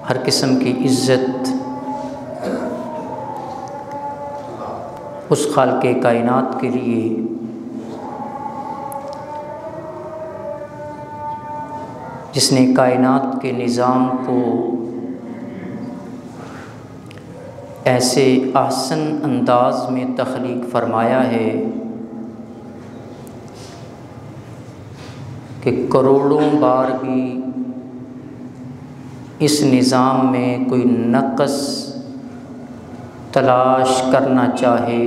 ہر قسم کی عزت اس خالق کائنات کے لیے جس نے کائنات کے نظام کو ایسے احسن انداز میں تخلیق فرمایا ہے کہ کروڑوں بار بھی اس نظام میں کوئی نقص تلاش کرنا چاہے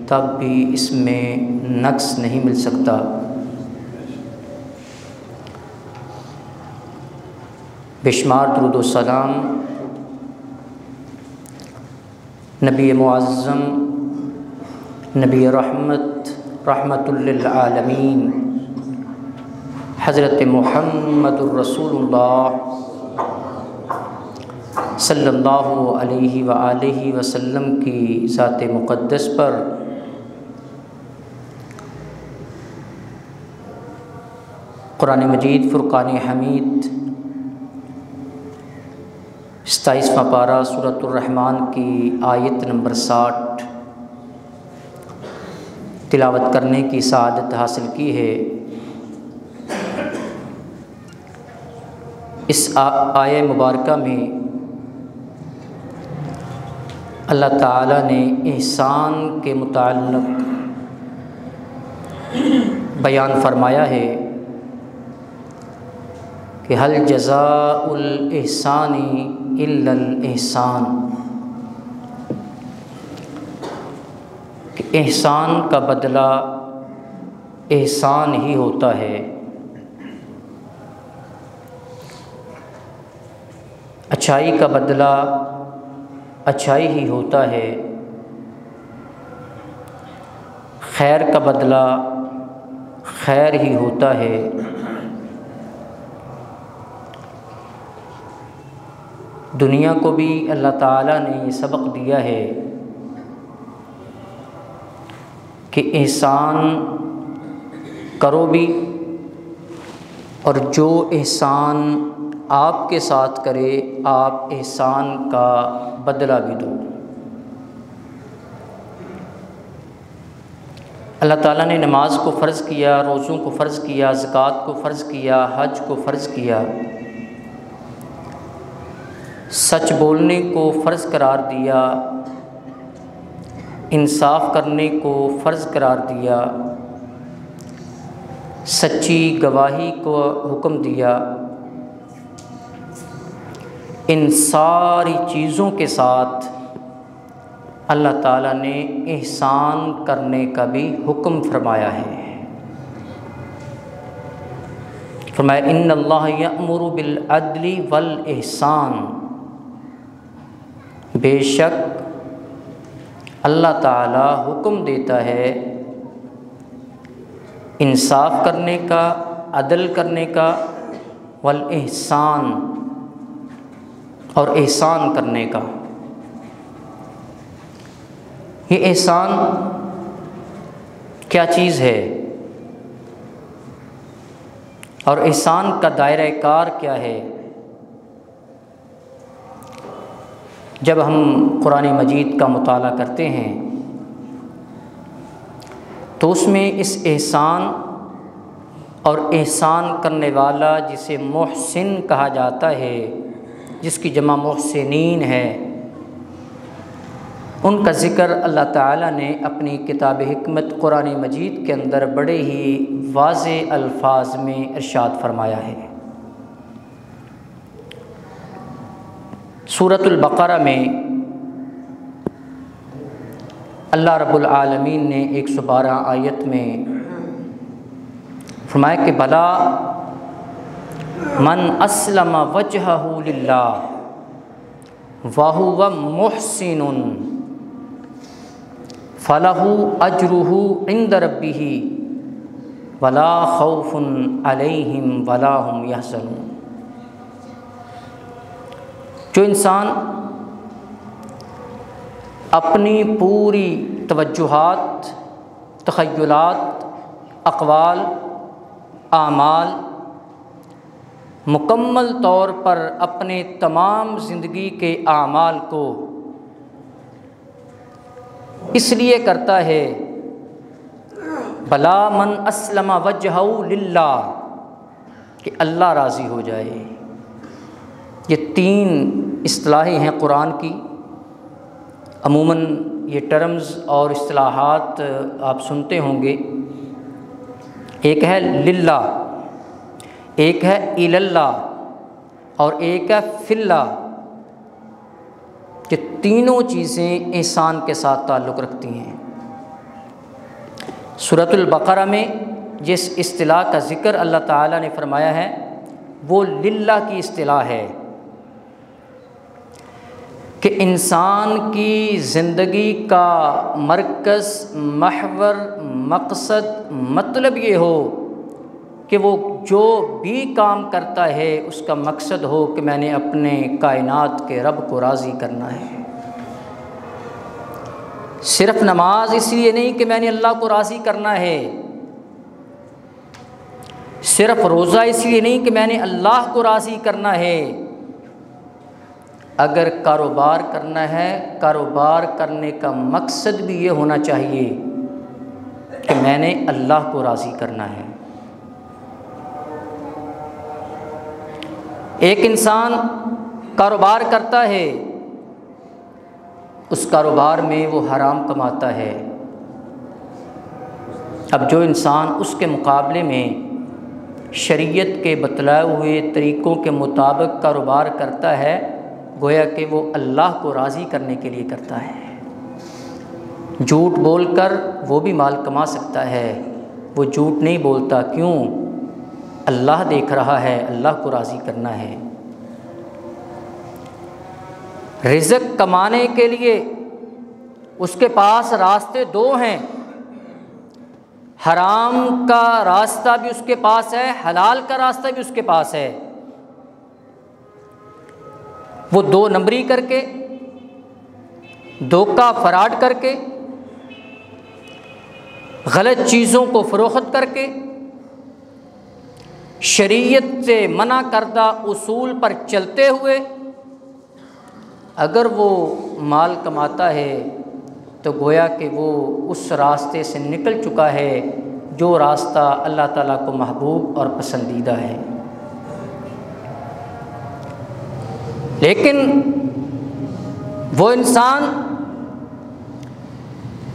تب بھی اس میں نقص نہیں مل سکتا۔ بشمار درود و سلام نبی معظم، نبی رحمت للعالمین حضرت محمد الرسول اللہ صلی اللہ علیہ وآلہ وسلم کی ذات مقدس پر قرآن مجید فرقان حمید 27واں پارہ سورۃ الرحمن کی آیت نمبر 60 تلاوت کرنے کی سعادت حاصل کی ہے۔ اس آیہ مبارکہ میں اللہ تعالیٰ نے احسان کے متعلق بیان فرمایا ہے کہ حل جزاء الاحسان الا الاحسان، کہ احسان کا بدلہ احسان ہی ہوتا ہے۔ اچھائی کا بدلہ اچھائی ہی ہوتا ہے، خیر کا بدلہ خیر ہی ہوتا ہے۔ دنیا کو بھی اللہ تعالیٰ نے یہ سبق دیا ہے کہ احسان کرو بھی، اور جو احسان آپ کے ساتھ کرے آپ احسان کا بدلہ بھی دو۔ اللہ تعالیٰ نے نماز کو فرض کیا، روزوں کو فرض کیا، زکوٰۃ کو فرض کیا، حج کو فرض کیا، سچ بولنے کو فرض قرار دیا، انصاف کرنے کو فرض قرار دیا، سچی گواہی کو حکم دیا۔ ان ساری چیزوں کے ساتھ اللہ تعالیٰ نے احسان کرنے کا بھی حکم فرمایا ہے۔ فرمایا ان اللہ یأمر بالعدل والاحسان، بے شک اللہ تعالیٰ حکم دیتا ہے انصاف کرنے کا، عدل کرنے کا، والاحسان اور احسان کرنے کا۔ یہ احسان کیا چیز ہے اور احسان کا دائرہ کار کیا ہے؟ جب ہم قرآن مجید کا مطالعہ کرتے ہیں تو اس میں اس احسان اور احسان کرنے والا جسے محسن کہا جاتا ہے، جس کی جمع محسنین ہے، ان کا ذکر اللہ تعالیٰ نے اپنی کتاب حکمت قرآن مجید کے اندر بڑے ہی واضح الفاظ میں ارشاد فرمایا ہے۔ سورۃ البقرہ میں اللہ رب العالمین نے 112 آیت میں فرمایا کہ بلا من اسلم وجہہ للہ وہو محسن فلہ اجرہ عند ربہ ولا خوف علیہم ولا ہم یحزنون۔ جو انسان اپنی پوری توجہات، تخیلات، اقوال، اعمال مکمل طور پر اپنے تمام زندگی کے اعمال کو اس لیے کرتا ہے بلا من اسلم وجہہ للہ، کہ اللہ راضی ہو جائے۔ یہ 3 اصطلاحیں ہیں قرآن کی۔ عموماً یہ ٹرمز اور اصطلاحات آپ سنتے ہوں گے۔ ایک ہے للہ، ایک ہے الاللہ، اور ایک ہے فی اللہ۔ کہ تینوں چیزیں احسان کے ساتھ تعلق رکھتی ہیں۔ سورۃ البقرہ میں جس اصطلاح کا ذکر اللہ تعالیٰ نے فرمایا ہے وہ للہ کی اصطلاح ہے، کہ انسان کی زندگی کا مرکز، محور، مقصد، مطلب یہ ہو کہ وہ جو بھی کام کرتا ہے اس کا مقصد ہو کہ میں نے اپنے کائنات کے رب کو راضی کرنا ہے۔ صرف نماز اس لیے نہیں کہ میں نے اللہ کو راضی کرنا ہے، صرف روزہ اس لیے نہیں کہ میں نے اللہ کو راضی کرنا ہے۔ اگر کاروبار کرنا ہے، کاروبار کرنے کا مقصد بھی یہ ہونا چاہیے کہ میں نے اللہ کو راضی کرنا ہے۔ ایک انسان کاروبار کرتا ہے، اس کاروبار میں وہ حرام کماتا ہے۔ اب جو انسان اس کے مقابلے میں شریعت کے بتلائے ہوئے طریقوں کے مطابق کاروبار کرتا ہے، گویا کہ وہ اللہ کو راضی کرنے کے لیے کرتا ہے۔ جھوٹ بول کر وہ بھی مال کما سکتا ہے، وہ جھوٹ نہیں بولتا، کیوں؟ اللہ دیکھ رہا ہے، اللہ کو راضی کرنا ہے۔ رزق کمانے کے لیے اس کے پاس راستے 2 ہیں، حرام کا راستہ بھی اس کے پاس ہے، حلال کا راستہ بھی اس کے پاس ہے۔ وہ 2 نمبری کر کے، دھوکہ فراڈ کر کے، غلط چیزوں کو فروخت کر کے، شریعت سے منع کردہ اصول پر چلتے ہوئے اگر وہ مال کماتا ہے تو گویا کہ وہ اس راستے سے نکل چکا ہے جو راستہ اللہ تعالیٰ کو محبوب اور پسندیدہ ہے۔ لیکن وہ انسان،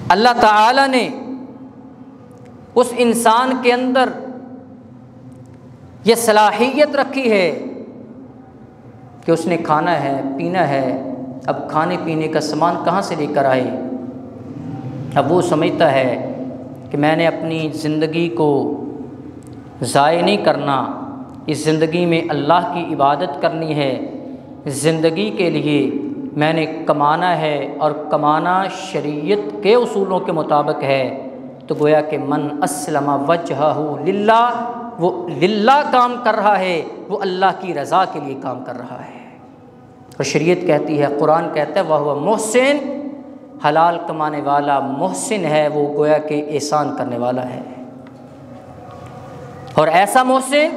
اللہ تعالیٰ نے اس انسان کے اندر یہ صلاحیت رکھی ہے کہ اس نے کھانا ہے، پینا ہے، اب کھانے پینے کا سامان کہاں سے لے کر آئے؟ اب وہ سمجھتا ہے کہ میں نے اپنی زندگی کو ضائع نہیں کرنا، اس زندگی میں اللہ کی عبادت کرنی ہے، زندگی کے لیے میں نے کمانا ہے، اور کمانا شریعت کے اصولوں کے مطابق ہے۔ تو گویا کہ من اسلم وجہہ للہ، وہ للہ کام کر رہا ہے، وہ اللہ کی رضا کے لیے کام کر رہا ہے۔ اور شریعت کہتی ہے، قرآن کہتا ہے وَهُوَ محسن، حلال کمانے والا محسن ہے، وہ گویا کہ احسان کرنے والا ہے۔ اور ایسا محسن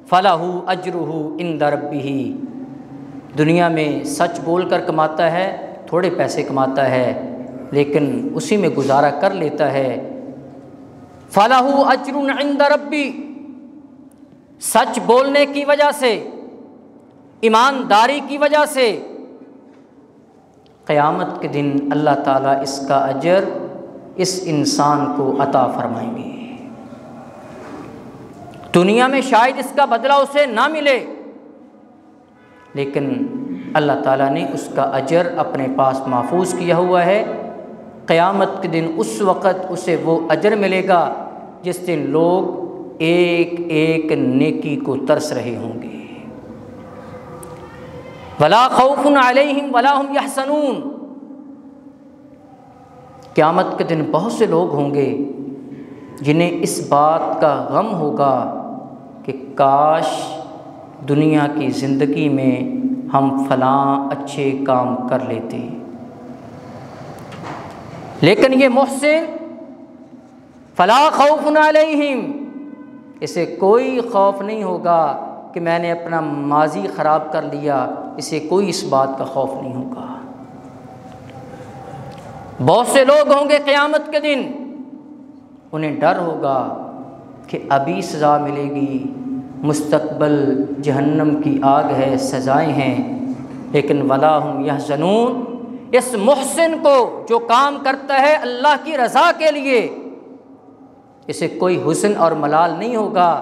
فَلَهُ أَجْرُهُ عِنْدَ رَبِّهِ، دنیا میں سچ بول کر کماتا ہے، تھوڑے پیسے کماتا ہے، لیکن اسی میں گزارا کر لیتا ہے۔ فَلَهُ أَجْرٌ عِنْدَ رَبِّي، سچ بولنے کی وجہ سے، ایمانداری کی وجہ سے قیامت کے دن اللہ تعالیٰ اس کا اجر اس انسان کو عطا فرمائیں گے۔ دنیا میں شاید اس کا بدلہ اسے نہ ملے، لیکن اللہ تعالیٰ نے اس کا اجر اپنے پاس محفوظ کیا ہوا ہے۔ قیامت کے دن اس وقت اسے وہ اجر ملے گا جس دن لوگ ایک ایک نیکی کو ترس رہے ہوں گے۔ وَلَا خَوْفٌ عَلَيْهِمْ وَلَا هُمْ يَحْزَنُونَ، قیامت کے دن بہت سے لوگ ہوں گے جنہیں اس بات کا غم ہوگا کہ کاش دنیا کی زندگی میں ہم فلاں اچھے کام کر لیتے، لیکن یہ محسن فلا خوف علیہم، اسے کوئی خوف نہیں ہوگا کہ میں نے اپنا ماضی خراب کر لیا، اسے کوئی اس بات کا خوف نہیں ہوگا۔ بہت سے لوگ ہوں گے قیامت کے دن، انہیں ڈر ہوگا کہ ابھی سزا ملے گی، مستقبل جہنم کی آگ ہے، سزائیں ہیں، لیکن ولا ہم یحزنون، اس محسن کو جو کام کرتا ہے اللہ کی رضا کے لیے، اسے کوئی حزن اور ملال نہیں ہوگا۔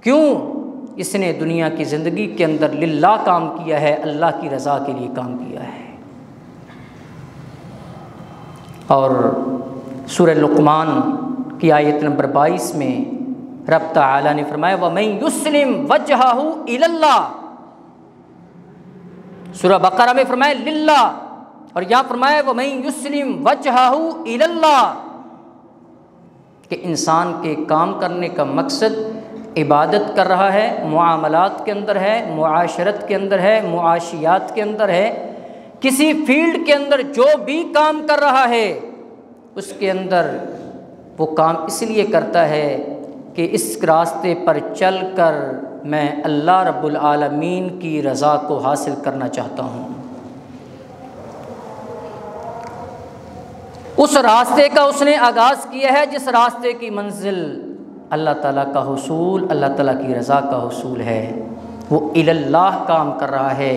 کیوں؟ اس نے دنیا کی زندگی کے اندر للہ کام کیا ہے، اللہ کی رضا کے لیے کام کیا ہے۔ اور سورہ لقمان کی آیت نمبر 22 میں رب تعالی نے فرمایا وَمَن يُسْلِمْ وَجْهَهُ إِلَى اللَّهِ، سورہ بقرہ میں فرمایا للہ، اور یہاں فرمایا وَمَن يُسْلِمْ وَجْهَهُ إِلَى اللَّهِ، کہ انسان کے کام کرنے کا مقصد عبادت کر رہا ہے، معاملات کے اندر ہے، معاشرت کے اندر ہے، معاشیات کے اندر ہے، کسی فیلڈ کے اندر جو بھی کام کر رہا ہے اس کے اندر وہ کام اس لیے کرتا ہے کہ اس راستے پر چل کر میں اللہ رب العالمین کی رضا کو حاصل کرنا چاہتا ہوں۔ اس راستے کا اس نے آغاز کیا ہے جس راستے کی منزل اللہ تعالیٰ کا حصول، اللہ تعالیٰ کی رضا کا حصول ہے، وہ الی اللہ کام کر رہا ہے،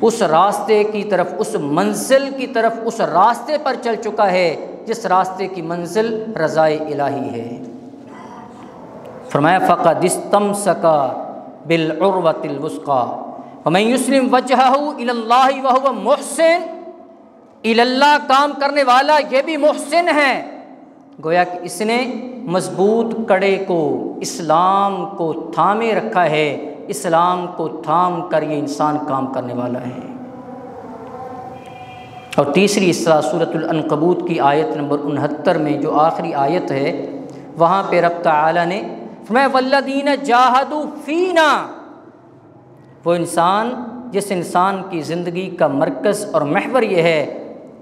اس راستے کی طرف، اس منزل کی طرف، اس راستے پر چل چکا ہے جس راستے کی منزل رضا الہی ہے۔ فرمایا فقد استمسک بالعروۃ الوثقی ومن یسلم وجہہ الی اللہ وہو محسن، الی اللہ کام کرنے والا یہ بھی محسن ہے، گویا کہ اس نے مضبوط کڑے کو، اسلام کو تھامے رکھا ہے، اسلام کو تھام کر یہ انسان کام کرنے والا ہے۔ اور تیسری اصطلاح سورۃ العنکبوت کی آیت نمبر 69 میں جو آخری آیت ہے، وہاں پہ رب تعالی نے فرمایا والذین جاہدوا فینا، وہ انسان جس انسان کی زندگی کا مرکز اور محور یہ ہے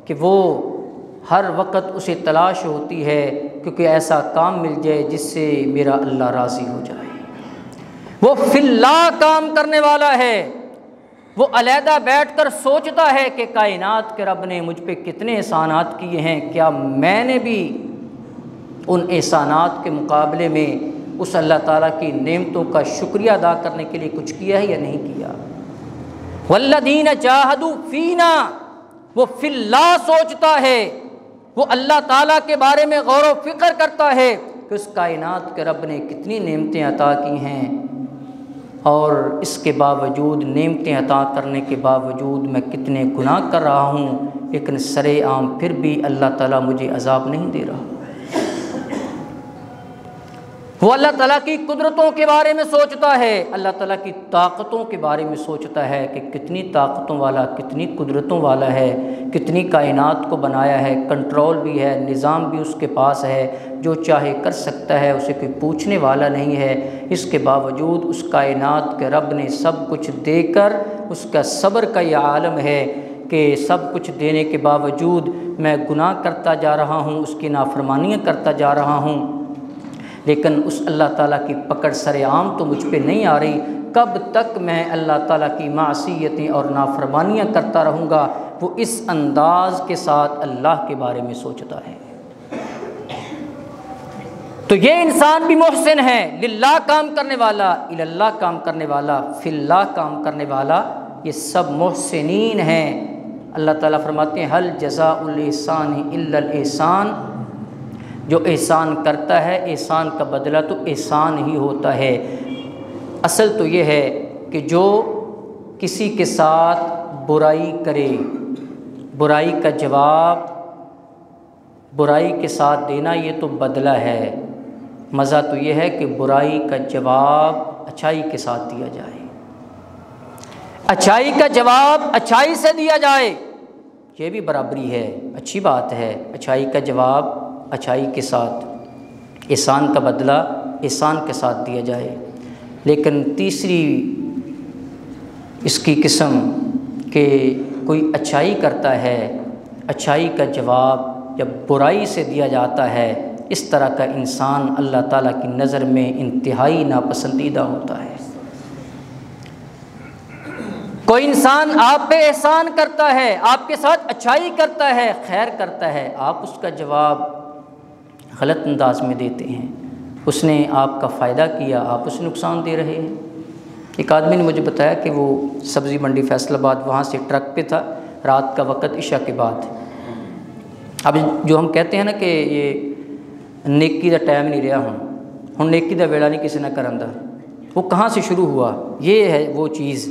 کہ وہ ہر وقت اسے تلاش ہوتی ہے کیونکہ ایسا کام مل جائے جس سے میرا اللہ راضی ہو جائے، وہ فی اللہ کام کرنے والا ہے، وہ علیحدہ بیٹھ کر سوچتا ہے کہ کائنات کے رب نے مجھ پہ کتنے احسانات کیے ہیں، کیا میں نے بھی ان احسانات کے مقابلے میں اس اللہ تعالیٰ کی نعمتوں کا شکریہ ادا کرنے کے لیے کچھ کیا ہے یا نہیں کیا۔ والذین جاہدوا فینا، وہ فی اللہ سوچتا ہے، وہ اللہ تعالیٰ کے بارے میں غور و فکر کرتا ہے کہ اس کائنات کے رب نے کتنی نعمتیں عطا کی ہیں، اور اس کے باوجود، نعمتیں عطا کرنے کے باوجود میں کتنے گناہ کر رہا ہوں، لیکن سر عام پھر بھی اللہ تعالیٰ مجھے عذاب نہیں دے رہا۔ وہ اللہ تعالیٰ کی قدرتوں کے بارے میں سوچتا ہے، اللہ تعالیٰ کی طاقتوں کے بارے میں سوچتا ہے کہ کتنی طاقتوں والا، کتنی قدرتوں والا ہے، کتنی کائنات کو بنایا ہے، کنٹرول بھی ہے، نظام بھی اس کے پاس ہے، جو چاہے کر سکتا ہے، اسے کوئی پوچھنے والا نہیں ہے۔ اس کے باوجود اس کائنات کے رب نے سب کچھ دے کر، اس کا صبر کا یہ عالم ہے کہ سب کچھ دینے کے باوجود میں گناہ کرتا جا رہا ہوں، اس کی نافرمانیاں کرتا جا رہا ہوں، لیکن اس اللہ تعالیٰ کی پکڑ سر عام تو مجھ پہ نہیں آ رہی، کب تک میں اللہ تعالیٰ کی معصیتیں اور نافرمانیاں کرتا رہوں گا۔ وہ اس انداز کے ساتھ اللہ کے بارے میں سوچتا ہے۔ تو یہ انسان بھی محسن ہے، للہ کام کرنے والا، الی اللہ کام کرنے والا، فی اللہ کام کرنے والا، یہ سب محسنین ہیں۔ اللہ تعالیٰ فرماتے ہیں حل جزاء الاحسان الا الاحسان، جو احسان کرتا ہے احسان کا بدلہ تو احسان ہی ہوتا ہے۔ اصل تو یہ ہے کہ جو کسی کے ساتھ برائی کرے، برائی کا جواب برائی کے ساتھ دینا یہ تو بدلہ ہے، مزہ تو یہ ہے کہ برائی کا جواب اچھائی کے ساتھ دیا جائے، اچھائی کا جواب اچھائی سے دیا جائے، یہ بھی برابری ہے، اچھی بات ہے، اچھائی کا جواب اچھائی کے ساتھ، احسان کا بدلہ احسان کے ساتھ دیا جائے۔ لیکن تیسری اس کی قسم کہ کوئی اچھائی کرتا ہے، اچھائی کا جواب جب برائی سے دیا جاتا ہے، اس طرح کا انسان اللہ تعالیٰ کی نظر میں انتہائی ناپسندیدہ ہوتا ہے۔ کوئی انسان آپ پہ احسان کرتا ہے، آپ کے ساتھ اچھائی کرتا ہے، خیر کرتا ہے، آپ اس کا جواب غلط انداز میں دیتے ہیں، اس نے آپ کا فائدہ کیا، آپ اسے نقصان دے رہے ہیں۔ ایک آدمی نے مجھے بتایا کہ وہ سبزی منڈی فیصل آباد وہاں سے ٹرک پہ تھا، رات کا وقت عشاء کے بعد۔ اب جو ہم کہتے ہیں نا کہ یہ نیکی دا ٹائم نہیں رہا، ہن نیکی دا ویلا نہیں کسی نہ کرن دا، وہ کہاں سے شروع ہوا؟ یہ ہے وہ چیز۔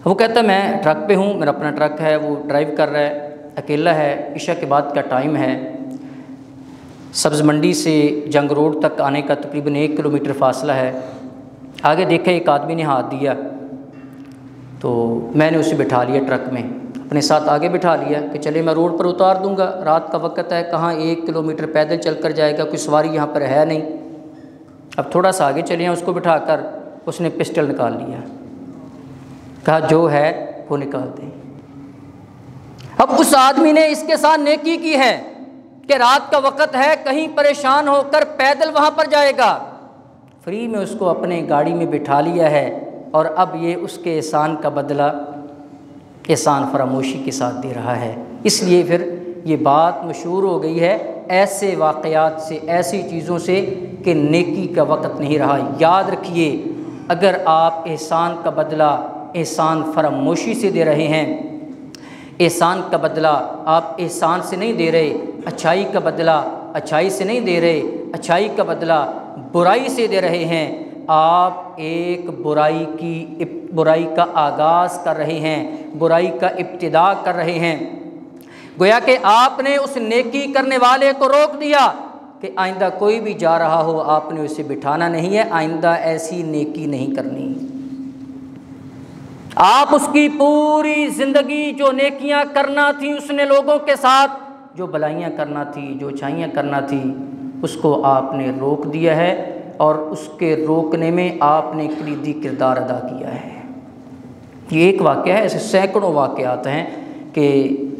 وہ کہتا میں ٹرک پہ ہوں، میرا اپنا ٹرک ہے، وہ ڈرائیو کر رہا ہے، اکیلا ہے، عشاء کے بعد کا ٹائم ہے، سبز منڈی سے جنگ روڈ تک آنے کا تقریباً 1 کلومیٹر فاصلہ ہے۔ آگے دیکھا ایک آدمی نے ہاتھ دیا تو میں نے اسے بٹھا لیا ٹرک میں، اپنے ساتھ آگے بٹھا لیا کہ چلے میں روڈ پر اتار دوں گا، رات کا وقت ہے، کہاں 1 کلومیٹر پیدل چل کر جائے گا، کوئی سواری یہاں پر ہے نہیں۔ اب تھوڑا سا آگے چلے ہیں، اس کو بٹھا کر اس نے پسٹل نکال لیا، کہا جو ہے وہ نکال دیں۔ اب اس آدمی نے اس کے ساتھ نیکی کی ہے کہ رات کا وقت ہے، کہیں پریشان ہو کر پیدل وہاں پر جائے گا، فری میں اس کو اپنے گاڑی میں بٹھا لیا ہے، اور اب یہ اس کے احسان کا بدلہ احسان فراموشی کے ساتھ دے رہا ہے۔ اس لیے پھر یہ بات مشہور ہو گئی ہے ایسے واقعات سے، ایسی چیزوں سے کہ نیکی کا وقت نہیں رہا۔ یاد رکھیے، اگر آپ احسان کا بدلہ احسان فراموشی سے دے رہے ہیں، احسان کا بدلہ آپ احسان سے نہیں دے رہے، اچھائی کا بدلہ اچھائی سے نہیں دے رہے، اچھائی کا بدلہ برائی سے دے رہے ہیں، آپ ایک برائی کا آغاز کر رہے ہیں، برائی کا ابتدا کر رہے ہیں۔ گویا کہ آپ نے اس نیکی کرنے والے کو روک دیا کہ آئندہ کوئی بھی جا رہا ہو آپ نے اسے بٹھانا نہیں ہے، آئندہ ایسی نیکی نہیں کرنی۔ آپ اس کی پوری زندگی جو نیکیاں کرنا تھی اس نے لوگوں کے ساتھ، جو بلائیاں کرنا تھی، جو اچھائیاں کرنا تھی، اس کو آپ نے روک دیا ہے، اور اس کے روکنے میں آپ نے کلیدی کردار ادا کیا ہے۔ یہ ایک واقعہ ہے، ایسے سینکڑوں واقعات ہیں کہ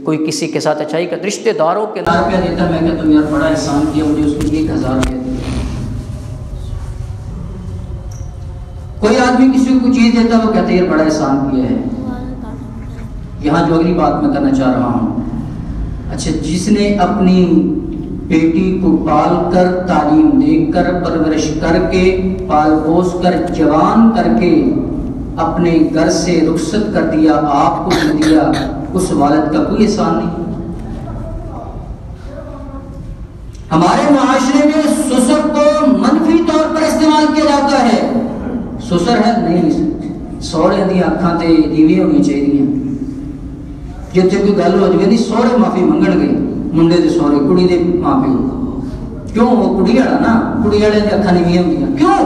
کوئی کسی کے ساتھ اچھائی کا، رشتہ داروں کے 1000 روپیہ دیتا، میں کہتا ہوں یار بڑا احسان کیا مجھے، اس کو 1000 روپیہ دیا۔ کوئی آدمی کسی کو کوئی چیز دیتا وہ کہتے ہیں یہ بڑا احسان کیا ہے۔ یہاں جو اگلی بات میں کرنا چاہ رہا ہوں، اچھا جس نے اپنی بیٹی کو پال کر، تعلیم دے کر، پرورش کر کے، پال پوس کر، جوان کر کے اپنے گھر سے رخصت کر دیا، آپ کو دے دیا، اس والد کا کوئی احسان نہیں۔ ہمارے معاشرے میں سسر کو منفی طور پر استعمال کیا جاتا ہے۔ سسر ہے نہیں، سوڑے دی اکھاں تے دیوے ہونی چاہیے، جتنے کوئی گل ہو جائے سوڑے معافی منگن گے، منڈے دے سوڑے، کڑی دے ماں پیو، کیوں؟ وہ کڑی والا نا، کڑی والے دی اکھاں نیویں ہوندیاں، کیوں؟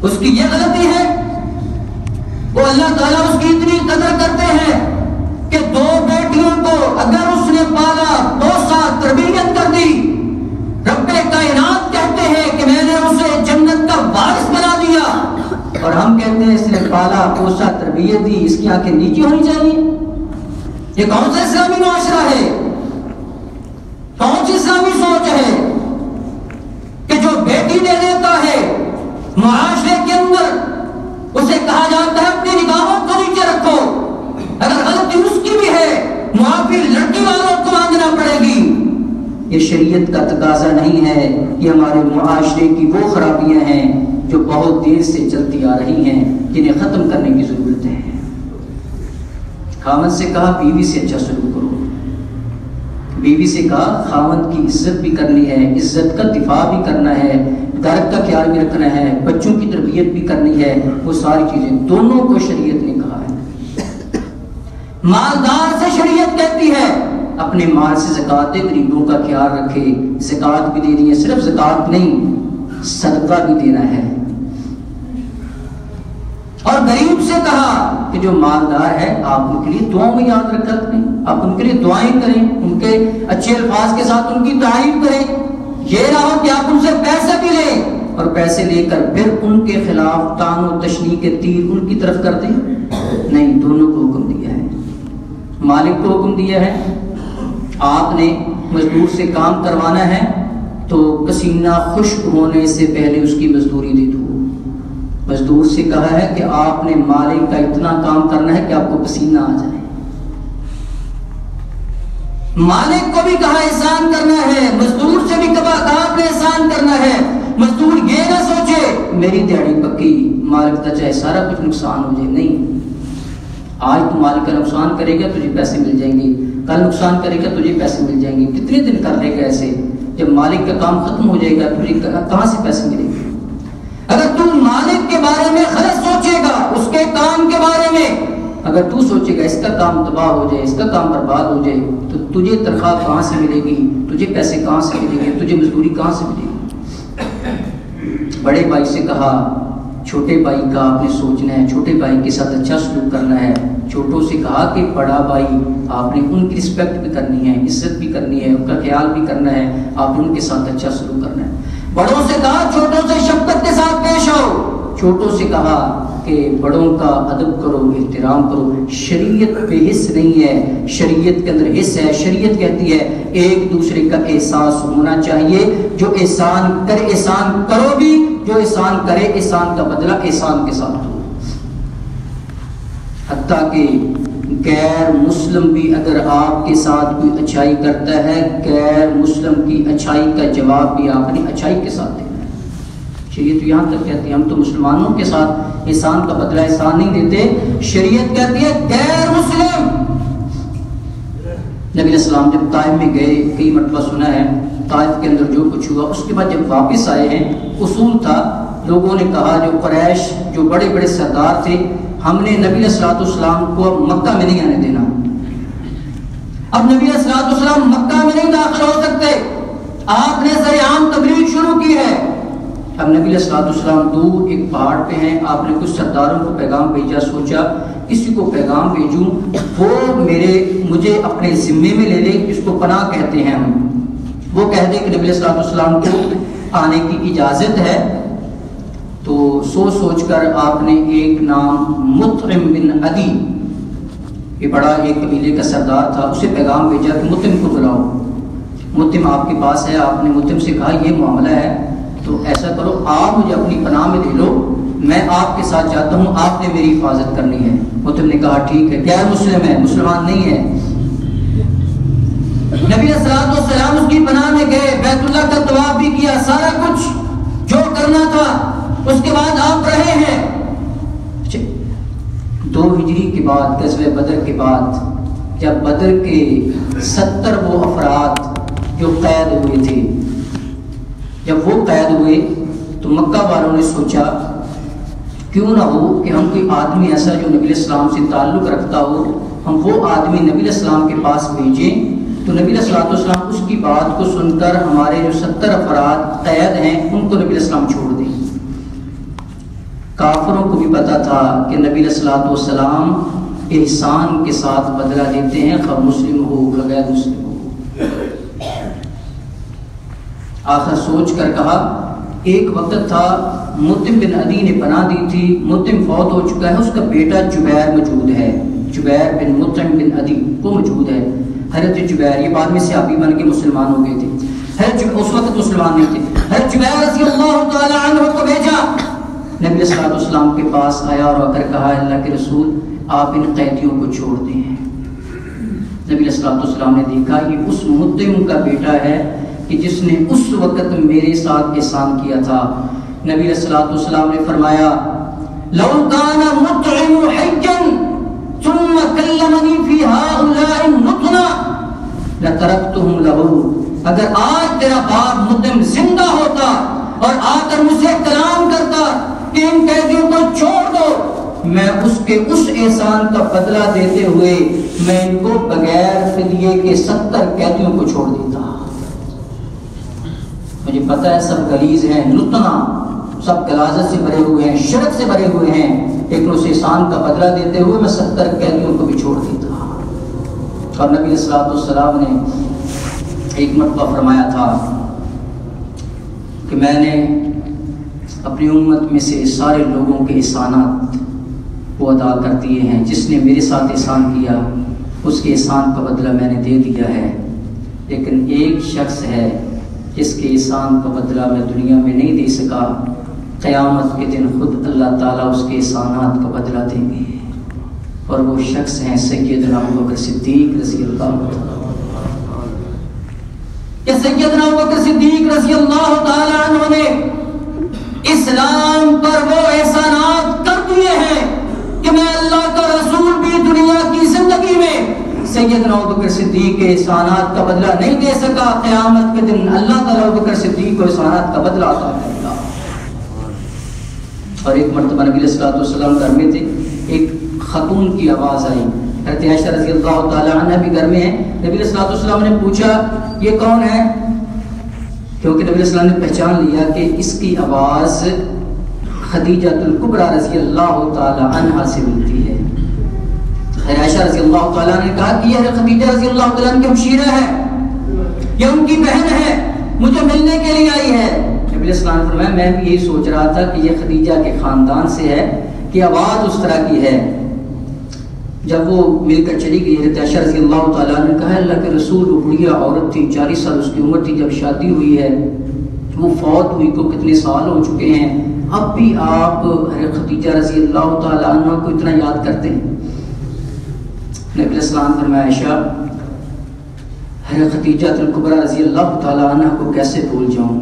اس کی یہ غلطی ہے، وہ اللہ تعالیٰ اس کی اتنی قدر کرتے ہیں کہ 2 بیٹیوں کو اگر اس نے پالا، پوسا، تربیت کر دی، رب کائنات کہتے ہیں کہ میں نے اسے جنت کا وارث بنا دیا، اور ہم کہتے ہیں اس نے پالا، پوسا، تربیت دی، اس کی آنکھیں نیچی ہونی چاہیے۔ یہ کون سا اسلامی معاشرہ ہے؟ کون سی اسلامی سوچ ہے کہ جو بیٹی دے دیتا ہے معاشرے کے اندر اسے کہا جاتا ہے اپنی نگاہوں کو نیچے رکھو، اگر غلطی اس کی بھی ہے معافی لڑکی والوں کو مانگنا پڑے گی۔ یہ شریعت کا تقاضا نہیں ہے، یہ ہمارے معاشرے کی وہ خرابیاں ہیں جو بہت دیر سے چلتی آ رہی ہیں، جنہیں ختم کرنے کی ضرورت ہے۔ خاوند سے کہا بیوی سے اچھا سلوک کرو، بیوی سے کہا خاوند کی عزت بھی کرنی ہے، عزت کا دفاع بھی کرنا ہے، گھر کا خیال بھی رکھنا ہے، بچوں کی تربیت بھی کرنی ہے، وہ ساری چیزیں دونوں کو شریعت نے کہا ہے۔ مالدار سے شریعت کہتی ہے اپنے مال سے زکوٰۃ دے، غریبوں کا خیال رکھے، زکوٰۃ بھی دینی ہے، صرف زکوٰۃ نہیں صدقہ بھی دینا ہے۔ اور غریب سے کہا کہ جو مالدار ہے آپ ان کے لیے دعاؤں میں یاد رکھا کریں، آپ ان کے لیے دعائیں کریں، ان کے اچھے الفاظ کے ساتھ ان کی تعریف کریں، یہ نہ ہو کہ آپ ان سے پیسے بھی لیں اور پیسے لے کر پھر ان کے خلاف طعن و تشنیع کے تیر ان کی طرف کر دیں۔ نہیں، دونوں کو حکم دیا ہے، مالک کو حکم دیا ہے، آپ نے مزدور سے کام کروانا ہے تو پسینہ خشک ہونے سے پہلے اس کی مزدوری دے دو، مزدور سے کہا ہے کہ آپ نے مالک کا اتنا کام کرنا ہے کہ آپ کو پسینہ آ جائے۔ مالک کو بھی کہا احسان کرنا ہے، مزدور سے بھی کہا آپ نے احسان کرنا ہے۔ مزدور یہ نہ سوچے میری دیہڑی پکی، مالک کا چاہے سارا کچھ نقصان ہو جائے، نہیں، آج تو مالک کا نقصان کرے گا تجھے پیسے مل جائیں گے، کل نقصان کرے گا تجھے پیسے مل جائیں گے۔ کتنے دن کر لے گا ایسے؟ جب مالک کا کام ختم ہو جائے گا تجھے کہاں سے پیسے ملیں گے؟ اگر تو مالک کے بارے میں غلط سوچے گا، اس کے کام کے بارے میں اگر تو سوچے گا اس کا کام تباہ ہو جائے، اس کا کام برباد ہو جائے، تو تجھے تنخواہ کہاں سے ملے گی، تجھے پیسے کہاں سے ملیں گے، تجھے مزدوری کہاں سے ملے گی؟ بڑے بھائی سے کہا چھوٹے بھائی کا آپ نے سوچنا ہے، چھوٹے بھائی کے ساتھ اچھا سلوک کرنا ہے۔ چھوٹوں سے کہا کہ بڑا بھائی آپ نے ان کی رسپیکٹ بھی کرنی ہے، عزت بھی کرنی ہے، ان کا خیال بھی کرنا ہے، آپ نے ان کے ساتھ اچھا سلوک کرنا ہے۔ بڑوں سے کہا چھوٹوں سے شفقت کے ساتھ پیش آؤ۔ چھوٹوں سے کہا کہ بڑوں کا ادب کرو، احترام کرو۔ شریعت پہ حص نہیں ہے، شریعت کے اندر حص ہے۔ شریعت کہتی ہے ایک دوسرے کا احساس ہونا چاہیے، جو احسان کرے احسان کرو بھی، جو احسان کرے احسان کا بدلہ احسان کے ساتھ ہو۔ حتیٰ کہ غیر مسلم بھی اگر آپ کے ساتھ کوئی اچھائی کرتا ہے، غیر مسلم کی اچھائی کا جواب بھی آپ نے اچھائی کے ساتھ دینا ہے۔ شریعت تو یہاں تک کہتی ہے ہم تو مسلمانوں کے ساتھ احسان کا بدلہ احسان نہیں دیتے، شریعت کہتی ہے غیر مسلم۔ نبی علیہ السلام جب طائف میں گئے، کئی مرتبہ سنا ہے طائف کے اندر جو کچھ ہوا، اس کے بعد جب واپس آئے ہیں، اصول تھا، لوگوں نے کہا جو قریش جو بڑے بڑے سردار تھے، ہم نے نبی علیہ السلام کو مکہ میں نہیں آنے دینا۔ اب نبی علیہ السلام مکہ میں نہیں داخل ہو سکتے، آپ نے سرعام تبلیغ شروع کی ہے۔ اب نبی علیہ السلام دور ایک پہاڑ پہ ہیں، آپ نے کچھ سرداروں کو پیغام بھیجا، سوچا کسی کو پیغام بھیجوں وہ مجھے اپنے ذمے میں لے لے، اس کو پناہ کہتے ہیں ہم، وہ کہہ دے کہ نبی علیہ السلام کو آنے کی اجازت ہے۔ تو سوچ کر آپ نے ایک نام مطعم بن عدی، یہ بڑا ایک قبیلے کا سردار تھا، اسے پیغام بھیجا کہ مطعم کو بلاؤ، مطعم آپ کے پاس ہے۔ آپ نے مطعم سے کہا یہ معاملہ ہے تو ایسا کرو آپ مجھے اپنی پناہ میں لے لو، میں آپ کے ساتھ جاتا ہوں، آپ نے میری حفاظت کرنی ہے۔ مطعم نے کہا ٹھیک ہے، غیر مسلم ہے، مسلمان نہیں ہے۔ نبی علیہ السلام اس کی پناہ میں گئے، بیت اللہ کا طواف بھی کیا، سارا کچھ جو کرنا تھا، اس کے بعد آپ رہے ہیں۔ 2 ہجری کے بعد غزوہ بدر کے بعد جب بدر کے 70 وہ افراد جو قید ہوئے تھے، جب وہ قید ہوئے تو مکہ والوں نے سوچا کیوں نہ ہو کہ ہم کوئی آدمی ایسا جو نبی علیہ السلام سے تعلق رکھتا ہو، ہم وہ آدمی نبی علیہ السلام کے پاس بھیجیں تو نبی علیہ السلام اس کی بات کو سن کر ہمارے جو 70 افراد قید ہیں ان کو نبی علیہ السلام چھوڑ دیں۔ کافروں کو بھی پتا تھا کہ نبی علیہ السلام احسان کے ساتھ بدلہ دیتے ہیں، خواہ مسلم ہو خواہ غیر مسلم ہو۔ آخر سوچ کر کہا، ایک وقت تھا مطعم بن عدی نے پناہ دی تھی، مطعم فوت ہو چکا ہے، اس کا بیٹا جبیر موجود ہے، جبیر بن مطعم بن عدی وہ موجود ہے۔ حضرت جبیر یہ بعد میں صحابی بن کے مسلمان ہو گئے تھے، حضرت اس وقت مسلمان نہیں تھے۔ حضرت جبیر رضی اللہ تعالی عنہ کو بھیجا، نبی علیہ السلام کے پاس آیا اور آ کر کہا اللہ کے رسول آپ ان قیدیوں کو چھوڑ دیں۔ نبی علیہ السلام نے دیکھا یہ اس مطعم کا بیٹا ہے کہ جس نے اس وقت میرے ساتھ احسان کیا تھا۔ نبی علیہ السلام نے فرمایا لو کان مطعم حیا ثم کلمنی فی هؤلاء النطنا لترکتهم له، اگر آج تیرا باپ مطعم زندہ ہوتا اور آ کر مجھ سے کلام کرتا کہ ان قیدیوں کو چھوڑ دو، میں اس کے اس احسان کا بدلہ دیتے ہوئے میں ان کو بغیر فدیے کے 70 قیدیوں کو چھوڑ دیتا۔ مجھے پتہ ہے سب غلیظ ہیں، نتنا سب غلاظت سے بھرے ہوئے ہیں، شرک سے بھرے ہوئے ہیں، لیکن اس احسان کا بدلہ دیتے ہوئے میں 70 قیدیوں کو بھی چھوڑ دیتا۔ اور نبی علیہ السلام نے ایک مرتبہ فرمایا تھا کہ میں نے اپنی امت میں سے سارے لوگوں کے احسانات وہ ادا کر دیے ہیں، جس نے میرے ساتھ احسان کیا اس کے احسان کا بدلہ میں نے دے دیا ہے، لیکن ایک شخص ہے جس کے احسان کا بدلہ میں دنیا میں نہیں دے سکا، قیامت کے دن خود اللہ تعالیٰ اس کے احسانات کا بدلہ دیں گے، اور وہ شخص ہیں سیدنا ابوبکر صدیق رضی اللہ تعالیٰ۔ کہ سیدنا ابوبکر صدیق رضی اللہ تعالیٰ عنہ نے اسلام پر وہ احسانات کر دیے ہیں کہ میں اللہ کا رسول بھی دنیا کی زندگی میں سیدنا ابوبکر صدیق کے احسانات کا بدلہ نہیں دے سکا، قیامت کے دن اللہ تعالیٰ ابوبکر صدیق کو احسانات کا بدلہ عطا کرے گا۔ اور ایک مرتبہ نبی علیہ الصلوۃ والسلام گھر میں تھے، ایک خاتون کی آواز آئی، حضرت عائشہ رضی اللہ تعالیٰ عنہ بھی گھر میں ہیں۔ نبی علیہ الصلوۃ والسلام نے پوچھا یہ کون ہے؟ کیونکہ نبی علیہ السلام نے پہچان لیا کہ اس کی آواز خدیجہ الکبریٰ رضی اللہ تعالیٰ عنہا سے ملتی ہے۔ عائشہ رضی اللہ تعالیٰ نے کہا کہ یہ خدیجہ رضی اللہ تعالیٰ عنہ کی ہمشیرہ ہے، یہ ان کی بہن ہے، مجھے ملنے کے لیے آئی ہے۔ نبی علیہ السلام نے فرمایا میں بھی یہی سوچ رہا تھا کہ یہ خدیجہ کے خاندان سے ہے کہ آواز اس طرح کی ہے۔ جب وہ مل کر چلی گئی، حضرت عائشہ رضی اللہ تعالیٰ نے کہا اللہ کے رسول وہ بڑھیا عورت تھی، 40 سال اس کی عمر تھی جب شادی ہوئی ہے، وہ فوت ہوئی کو کتنے سال ہو چکے ہیں، اب بھی آپ خدیجہ رضی اللہ تعالیٰ عنہ کو اتنا یاد کرتے ہیں؟ نبی علیہ السلام فرمایا عائشہ خدیجہ الکبریٰ رضی اللہ تعالیٰ عنہ کو کیسے بھول جاؤں؟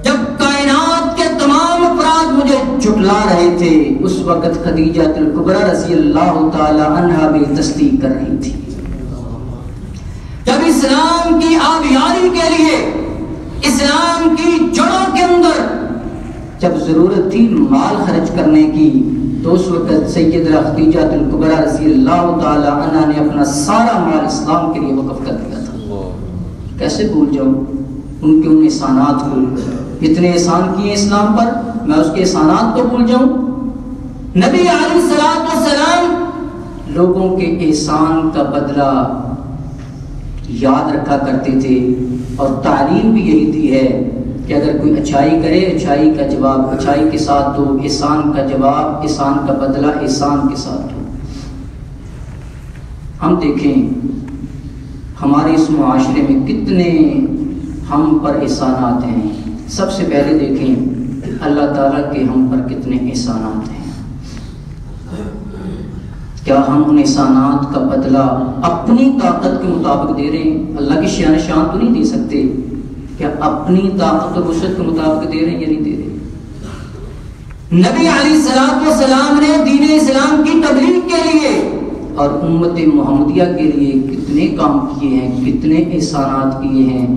جب کائنات کے تمام افراد مجھے جھٹلا رہے تھے اس وقت خدیجہ الکبریٰ رضی اللہ تعالیٰ عنہ بھی تصدیق کر رہی تھی۔ جب اسلام کی آبیاری کے لیے اسلام کی جڑوں کے اندر جب ضرورت تھی مال خرچ کرنے کی تو اس وقت سیدہ خدیجہ الکبریٰ رضی اللہ تعالی عنہ نے اپنا سارا مال اسلام کے لیے وقف کر دیا تھا۔ کیسے بھول جاؤں ان کے ان احسانات کو؟ اتنے احسان کیے اسلام پر، میں اس کے احسانات کو بھول جاؤں؟ نبی علیہ الصلوۃ والسلام لوگوں کے احسان کا بدلہ یاد رکھا کرتے تھے، اور تعلیم بھی یہی دی ہے کہ اگر کوئی اچھائی کرے اچھائی کا جواب اچھائی کے ساتھ دو، احسان کا جواب احسان کا بدلہ احسان کے ساتھ دو۔ ہم دیکھیں ہمارے اس معاشرے میں کتنے ہم پر احسانات ہیں۔ سب سے پہلے دیکھیں اللہ تعالیٰ کے ہم پر کتنے احسانات ہیں۔ کیا ہم ان احسانات کا بدلہ اپنی طاقت کے مطابق دے رہے ہیں؟ اللہ کی شان شان تو نہیں دے سکتے، کیا اپنی طاقت اور وسعت کے مطابق دے رہے ہیں یا نہیں دے رہے؟ نبی علیہ الصلوۃ والسلام نے دین اسلام کی تبلیغ کے لیے اور امت محمدیہ کے لیے کتنے کام کیے ہیں، کتنے احسانات کیے ہیں۔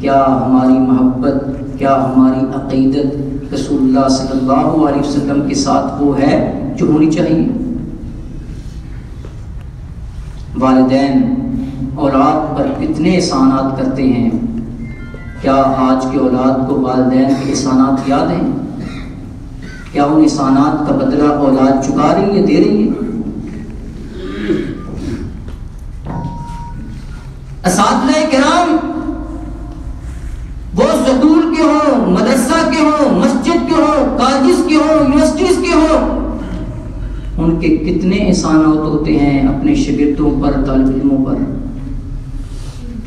کیا ہماری محبت، کیا ہماری عقیدت رسول اللہ صلی اللہ علیہ وسلم کے ساتھ وہ ہے جو ہونی چاہیے؟ والدین اولاد پر کتنے احسانات کرتے ہیں، کیا آج کے اولاد کو والدین کے احسانات یاد ہیں؟ کیا ان احسانات کا بدلہ اولاد چکا رہی ہے، دے رہی ہے؟ اساتذہ کرام وہ سکول کے ہوں، مدرسہ کے ہوں، مسجد کے ہوں، کالجز کے ہوں، یونیورسٹیز کے ہوں، ان کے کتنے احسانات ہوتے ہیں اپنے شاگردوں پر، طالب علموں پر۔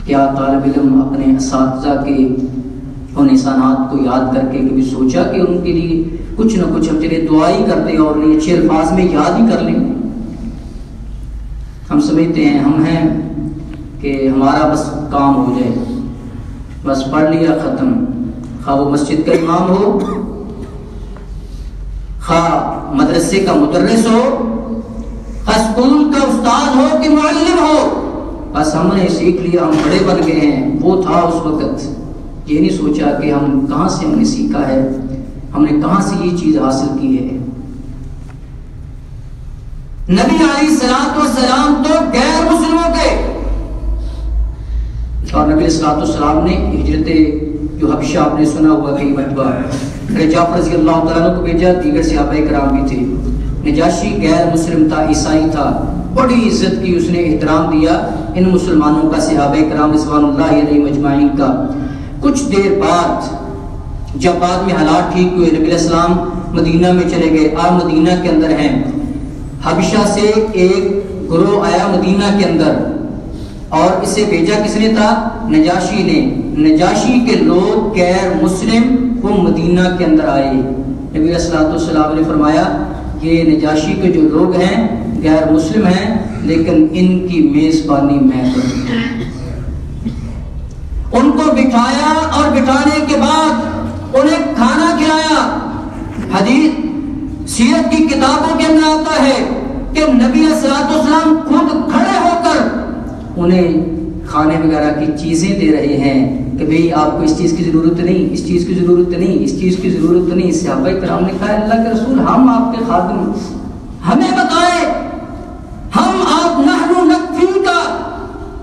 کیا طالب علم اپنے اساتذہ کے ان احسانات کو یاد کر کے کبھی سوچا کہ ان کے لیے کچھ نہ کچھ ہم چلے دعا ہی کرتے ہیں اور انہیں اچھے الفاظ میں یاد ہی کر لیں؟ ہم سمجھتے ہیں ہم ہیں کہ ہمارا بس کام ہو جائے، بس پڑھ لیا ختم، خواہ وہ مسجد کا امام ہو، خواہ مدرسے کا مدرس ہو، خواہ اسکول کا استاد ہو کہ معلم ہو، بس ہم نے سیکھ لیا، ہم بڑے بن گئے ہیں۔ وہ تھا اس وقت، یہ نہیں سوچا کہ ہم کہاں سے ہم نے سیکھا ہے، ہم نے کہاں سے یہ چیز حاصل کی ہے۔ نبی علیہ الصلوۃ والسلام تو غیر مسلموں کے، اور نبی علیہ الصلوۃ والسلام نے ہجرت جو حبشہ آپ نے سنا ہوا کہ مرتبہ جعفر رضی اللہ تعالیٰ کو بھیجا، دیگر صحابہ کرام بھی تھے۔ نجاشی غیر مسلم تھا، عیسائی تھا، بڑی عزت کی، اس نے احترام دیا ان مسلمانوں کا، صحابہ کرام رضوان اللہ علیہم اجمعین کا۔ کچھ دیر بعد جب بعد میں حالات ٹھیک ہوئے، نبی علیہ السلام مدینہ میں چلے گئے، آپ مدینہ کے اندر ہیں، حبشہ سے ایک گروہ آیا مدینہ کے اندر، اور اسے بھیجا کس نے تھا؟ نجاشی نے۔ نجاشی کے لوگ غیر مسلم وہ مدینہ کے اندر آئے۔ نبی علیہ الصلوۃ والسلام نے فرمایا یہ نجاشی کے جو لوگ ہیں غیر مسلم ہیں لیکن ان کی میزبانی میں کروں۔ ان کو بٹھایا اور بٹھانے کے بعد انہیں کھانا کھلایا۔ حدیث سیرت کی کتابوں کے اندر آتا ہے کہ نبی علیہ الصلوۃ والسلام خود کھڑے ہو کر انہیں کھانے وغیرہ کی چیزیں دے رہے ہیں کہ بھئی آپ کو اس چیز کی ضرورت نہیں، اس چیز کی ضرورت نہیں، اس چیز کی ضرورت نہیں۔ صحابہ کرام نے کہا اللہ کے رسول ہم آپ کے خادم، ہمیں بتائیں، ہم آپ نحن نکفی کا،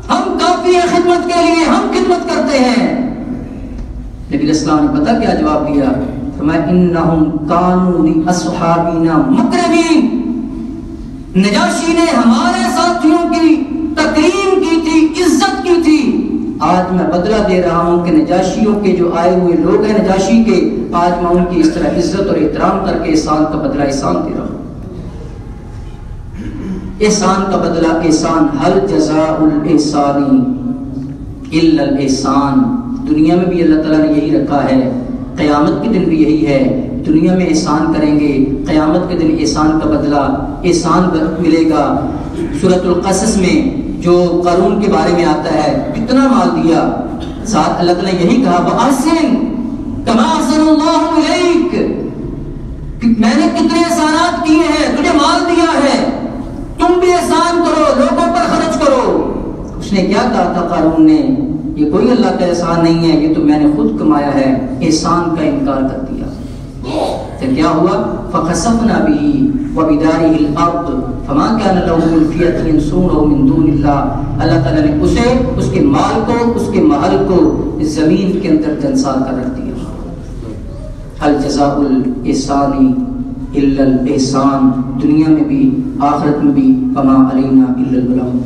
ہم کافی ہے خدمت کے لیے، ہم خدمت کرتے ہیں۔ نبی علیہ السلام نے پتہ کیا جواب دیا؟ فرمایا انہم کانوا لاصحابنا مکرمین، نجاشی نے ہمارے ساتھیوں کی تکریم کی تھی، عزت کی تھی، آج میں بدلہ دے رہا ہوں کہ نجاشیوں کے جو آئے ہوئے لوگ ہیں نجاشی کے، آج میں ان کی اس طرح عزت اور احترام کر کے احسان کا بدلہ احسان دے رہا ہوں۔ احسان کا بدلہ احسان، هل جزاء الاحسان الا الاحسان۔ دنیا میں بھی اللہ تعالیٰ نے یہی رکھا ہے، قیامت کے دن بھی یہی ہے۔ دنیا میں احسان کریں گے، قیامت کے دن احسان کا بدلہ احسان ملے گا۔ سورۃ القصص میں جو قارون کے بارے میں آتا ہے، کتنا مال دیا، ساتھ اللہ تعالیٰ نے یہی کہا وَأَحْسِن كَمَا أَحْسَنَ اللَّهُ إِلَيْكَ، میں نے کتنے احسانات کیے ہیں، تجھے مال دیا ہے، تم بھی احسان کرو، لوگوں پر خرچ کرو۔ اس نے کیا کہا تھا قارون نے؟ یہ کوئی اللہ کا احسان نہیں ہے، یہ تو میں نے خود کمایا ہے۔ احسان کا انکار کر دیا۔ تو کیا ہوا؟ فَخَسَفْنَا بِهِ وَبِدَارِهِ الْأَرْضِ فَمَا كَانَ لَهُ مِنْ فِئَةٍ يَنْصُرُونَهُ مِنْ دُونِ اللَّهِ۔ اللہ تعالیٰ نے اسے، اس کے مال کو، اس کے محل کو زمین کے اندر جنسار کر رکھ دیا۔ هَلْ جَزَاءُ الْإِحْسَانِ إِلَّا الْإِحْسَانُ، دنیا میں بھی آخرت میں بھی، فَمَا عَلَيْنَا إِلَّا الْبَلَاغُ۔